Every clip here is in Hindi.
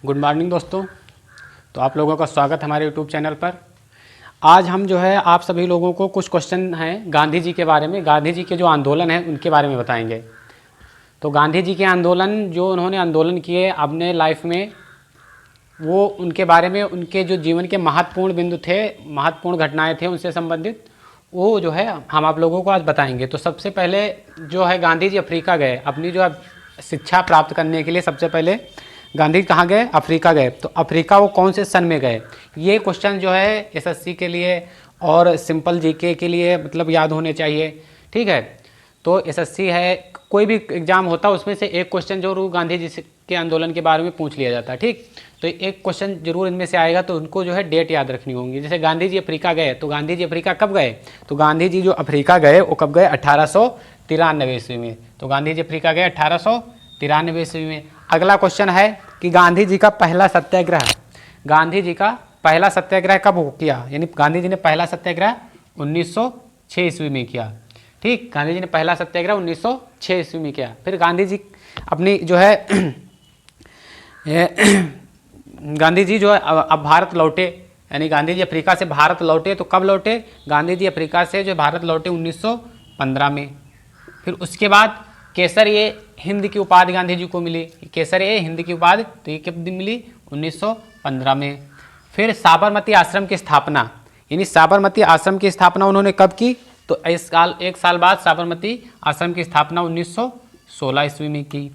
गुड मॉर्निंग दोस्तों। तो आप लोगों का स्वागत हमारे यूट्यूब चैनल पर। आज हम जो है आप सभी लोगों को कुछ क्वेश्चन हैं गांधी जी के बारे में, गांधी जी के जो आंदोलन हैं उनके बारे में बताएंगे। तो गांधी जी के आंदोलन जो उन्होंने आंदोलन किए अपने लाइफ में, वो उनके बारे में, उनके जो जीवन के महत्वपूर्ण बिंदु थे, महत्वपूर्ण घटनाएं थे उनसे संबंधित, वो जो है हम आप लोगों को आज बताएंगे। तो सबसे पहले जो है गांधी जी अफ्रीका गए अपनी जो शिक्षा प्राप्त करने के लिए। सबसे पहले गांधी जी कहाँ गए? अफ्रीका गए। तो अफ्रीका वो कौन से सन में गए? ये क्वेश्चन जो है एसएससी के लिए और सिंपल जीके के लिए मतलब याद होने चाहिए, ठीक है। तो एसएससी है, कोई भी एग्जाम होता है उसमें से एक क्वेश्चन जरूर गांधी जी के आंदोलन के बारे में पूछ लिया जाता है, ठीक। तो एक क्वेश्चन जरूर इनमें से आएगा, तो उनको जो है डेट याद रखनी होगी। जैसे गांधी जी अफ्रीका गए, तो गांधी जी अफ्रीका कब गए? तो गांधी जी जो अफ्रीका गए वो कब गए? 1893 ईस्वी में। तो गांधी जी अफ्रीका गए 1893 ईस्वी में। अगला क्वेश्चन है कि गांधी जी का पहला सत्याग्रह, गांधी जी का पहला सत्याग्रह कब किया? यानी गांधी जी ने पहला सत्याग्रह 1906 ईस्वी में किया, ठीक। गांधी जी ने पहला सत्याग्रह 1906 ईस्वी में किया। फिर गांधी जी अपनी जो है गांधी जी जो है अब भारत लौटे, यानी गांधी जी अफ्रीका से भारत लौटे। तो कब लौटे? गांधी जी अफ्रीका से जो भारत लौटे 1915 में। फिर उसके बाद केसर ये हिंद की उपाधि गांधी जी को मिली, केसर ये हिंद की उपाधि, तो ये कब मिली? 1915 में। फिर साबरमती आश्रम की स्थापना, यानी साबरमती आश्रम की स्थापना उन्होंने कब की? तो एक साल बाद साबरमती आश्रम की स्थापना 1916 ईस्वी में की।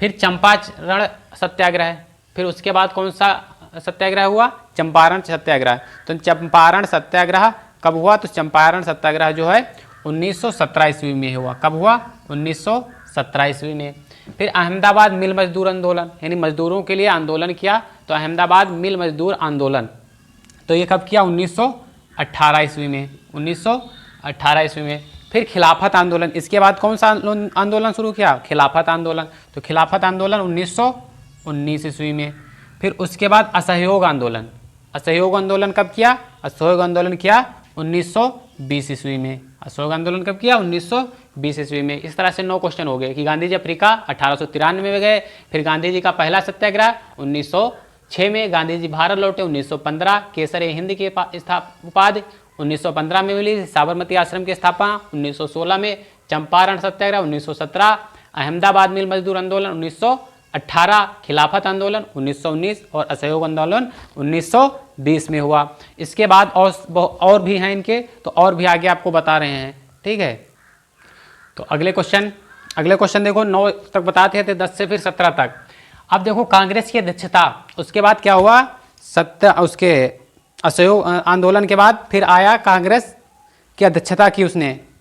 फिर चंपारण सत्याग्रह, फिर उसके बाद कौन सा सत्याग्रह हुआ? चंपारण सत्याग्रह। तो चंपारण सत्याग्रह कब हुआ? तो चंपारण सत्याग्रह जो है 1917 ईस्वी में हुआ। कब हुआ? 1917 ईस्वी में। फिर अहमदाबाद मिल मजदूर आंदोलन, यानी मजदूरों के लिए आंदोलन किया, तो अहमदाबाद मिल मजदूर आंदोलन, तो ये कब किया? 1918 ईस्वी में। 1918 ईस्वी में। फिर खिलाफत आंदोलन, इसके बाद कौन सा आंदोलन शुरू किया? खिलाफत आंदोलन। तो खिलाफत आंदोलन 1919 ईस्वी में। फिर उसके बाद असहयोग आंदोलन, असहयोग आंदोलन कब किया? असहयोग आंदोलन किया 1920 ईस्वी में। असहयोग आंदोलन कब किया? 1920 ईस्वी में। इस तरह से 9 क्वेश्चन हो गए कि गांधी जी अफ्रीका 1893 में गए, फिर गांधी जी का पहला सत्याग्रह 1906 में, गांधी जी भारत लौटे 1915, केसर हिंद की उपाधि 1915 में मिली, साबरमती आश्रम की स्थापना 1916 में, चंपारण सत्याग्रह 1917, अहमदाबाद मिल मजदूर आंदोलन 1918, खिलाफत आंदोलन 1919 और असहयोग आंदोलन 1920 में हुआ। इसके बाद और भी हैं इनके, तो और भी आगे आपको बता रहे हैं, ठीक है। तो अगले क्वेश्चन देखो, 9 तक बताते थे, 10 से फिर 17 तक। अब देखो कांग्रेस की अध्यक्षता, उसके बाद क्या हुआ? उसके असहयोग आंदोलन के बाद फिर आया कांग्रेस की अध्यक्षता की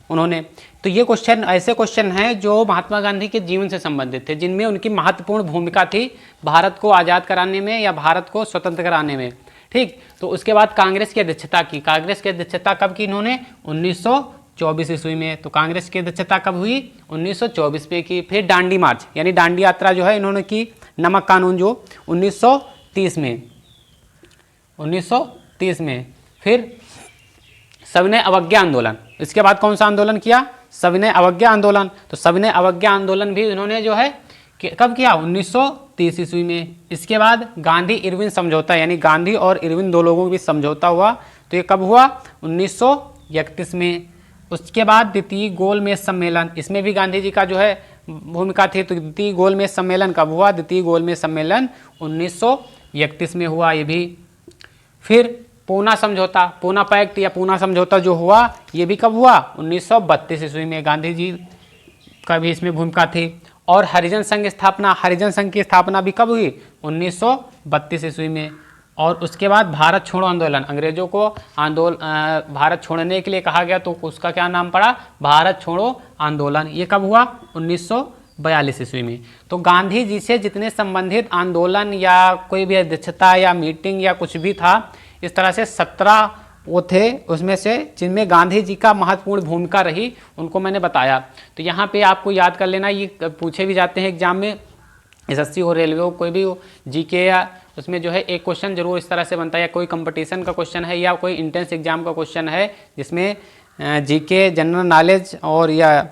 उन्होंने। तो ये क्वेश्चन ऐसे क्वेश्चन हैं जो महात्मा गांधी के जीवन से संबंधित थे, जिनमें उनकी महत्वपूर्ण भूमिका थी भारत को आज़ाद कराने में या भारत को स्वतंत्र कराने में, ठीक। तो उसके बाद कांग्रेस की अध्यक्षता की, कांग्रेस की अध्यक्षता कब की इन्होंने? 1924 ईस्वी में। तो कांग्रेस की अध्यक्षता कब हुई? 1924 में की। फिर दांडी मार्च यानी दांडी यात्रा जो है इन्होंने की, नमक कानून जो 1930 में, 1930 में। फिर सविनय अवज्ञा आंदोलन, इसके बाद कौन सा आंदोलन किया? सविनय अवज्ञा आंदोलन। तो सविनय अवज्ञा आंदोलन भी इन्होंने जो है कब किया? 1930 ईस्वी में। इसके बाद गांधी इरविन समझौता, यानी गांधी और इरविन दो लोगों के बीच समझौता हुआ, तो ये कब हुआ? 1931 में। उसके बाद द्वितीय गोलमेज सम्मेलन, इसमें भी गांधी जी का जो है भूमिका थी। तो द्वितीय गोलमेज सम्मेलन कब हुआ? द्वितीय गोलमेज सम्मेलन 1931 में हुआ ये भी। फिर पूना समझौता, पूना पैक्ट या पूना समझौता जो हुआ, ये भी कब हुआ? 1932 ईस्वी में। गांधी जी का भी इसमें भूमिका थी। और हरिजन संघ स्थापना, हरिजन संघ की स्थापना भी कब हुई? 1932 ईस्वी में। और उसके बाद भारत छोड़ो आंदोलन, अंग्रेजों को भारत छोड़ने के लिए कहा गया, तो उसका क्या नाम पड़ा? भारत छोड़ो आंदोलन। ये कब हुआ? 1942 ईस्वी में। तो गांधी जी से जितने संबंधित आंदोलन या कोई भी अध्यक्षता या मीटिंग या कुछ भी था, इस तरह से 17 वो थे, उसमें से जिनमें गांधी जी का महत्वपूर्ण भूमिका रही, उनको मैंने बताया। तो यहाँ पे आपको याद कर लेना, ये पूछे भी जाते हैं एग्जाम में, एसएससी हो, रेलवे हो, कोई भी हो, जीके, या उसमें जो है एक क्वेश्चन जरूर इस तरह से बनता है, या कोई कंपटीशन का क्वेश्चन है या कोई इंट्रेंस एग्जाम का क्वेश्चन है जिसमें जीके, जनरल नॉलेज और या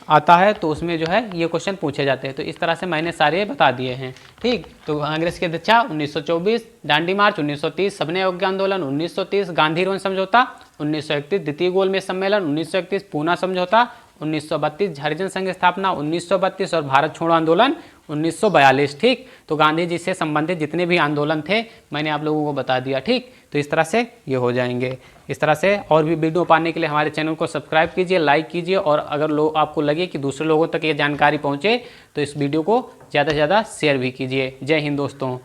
आता है तो उसमें जो है ये क्वेश्चन पूछे जाते हैं। तो इस तरह से मैंने सारे बता दिए हैं। ठीक, तो कांग्रेस की अध्यक्षा 1924, दांडी मार्च 1930, सबने योग्य आंदोलन 1930, गांधी रोन समझौता 1931, द्वितीय गोलमेज सम्मेलन 1931, पूना समझौता 1932, हरिजन संघ स्थापना 1932 और भारत छोड़ो आंदोलन 1942। ठीक, तो गांधी जी से संबंधित जितने भी आंदोलन थे मैंने आप लोगों को बता दिया। ठीक, तो इस तरह से ये हो जाएंगे। इस तरह से और भी वीडियो पाने के लिए हमारे चैनल को सब्सक्राइब कीजिए, लाइक कीजिए, और अगर आपको लगे कि दूसरे लोगों तक ये जानकारी पहुंचे तो इस वीडियो को ज़्यादा से ज़्यादा शेयर भी कीजिए। जय हिंद दोस्तों।